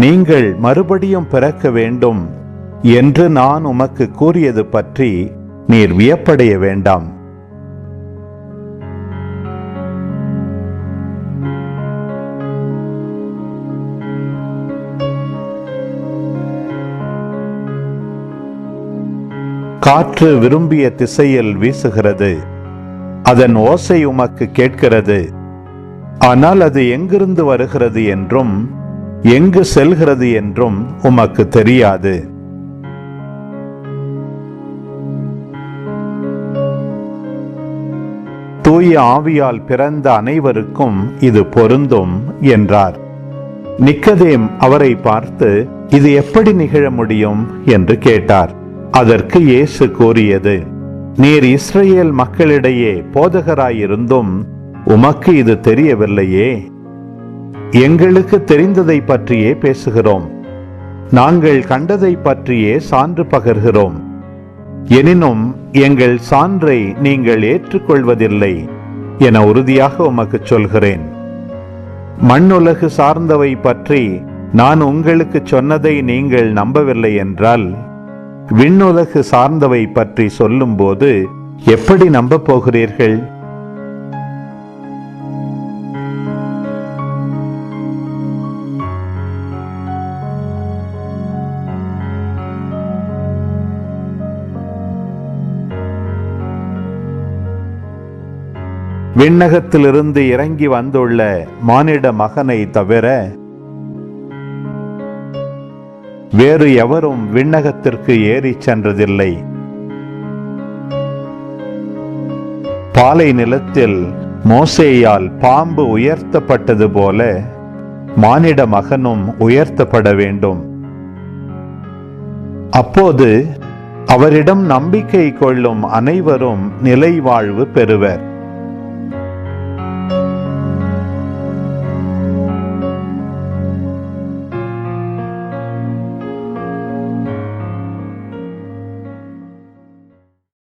நீங்கள் மறுபடியும் பிறக்க வேண்டும் என்று நான் உமக்கு கூறியது பற்றி நீர் வியப்படைய வேண்டாம். காற்று விரும்பிய திசையில் வீசுகிறது, அதன் ஓசை உமக்கு கேட்கிறது. ஆனால் அது எங்கிருந்து வருகிறது என்றும் எங்கு செல்கிறது என்றும் உமக்கு தெரியாது. தூய ஆவியால் பிறந்த அனைவருக்கும் இது பொருந்தும் என்றார். நிக்கதேம் அவரை பார்த்து, இது எப்படி நிகழ முடியும் என்று கேட்டார். அதற்கு இயேசு கூறியது, நீர் இஸ்ரவேல் மக்களிடையே போதகராயிருந்தும் உமக்கு இது தெரியவில்லையே? எங்களுக்கு தெரிந்ததை பற்றியே பேசுகிறோம், நாங்கள் கண்டதை பற்றியே சான்று பகர்கிறோம். எனினும் எங்கள் சான்றை நீங்கள் ஏற்றுக்கொள்வதில்லை என உறுதியாக உமக்கு சொல்கிறேன். மண்ணுலகு சார்ந்தவை பற்றி நான் உங்களுக்கு சொன்னதை நீங்கள் நம்பவில்லை என்றால், விண்ணுலகு சார்ந்தவை பற்றி சொல்லும்போது எப்படி நம்ப போகிறீர்கள்? விண்ணகத்திலிருந்து இறங்கி வந்துள்ள மானிட மகனை தவிர வேறு எவரும் விண்ணகத்திற்கு ஏறி சென்றதில்லை. பாலை நிலத்தில் மோசேயால் பாம்பு உயர்த்தப்பட்டது போல மானிட மகனும் உயர்த்தப்பட வேண்டும். அப்போது அவரிடம் நம்பிக்கை கொள்ளும் அனைவரும் நிலை வாழ்வு பெறுவர்.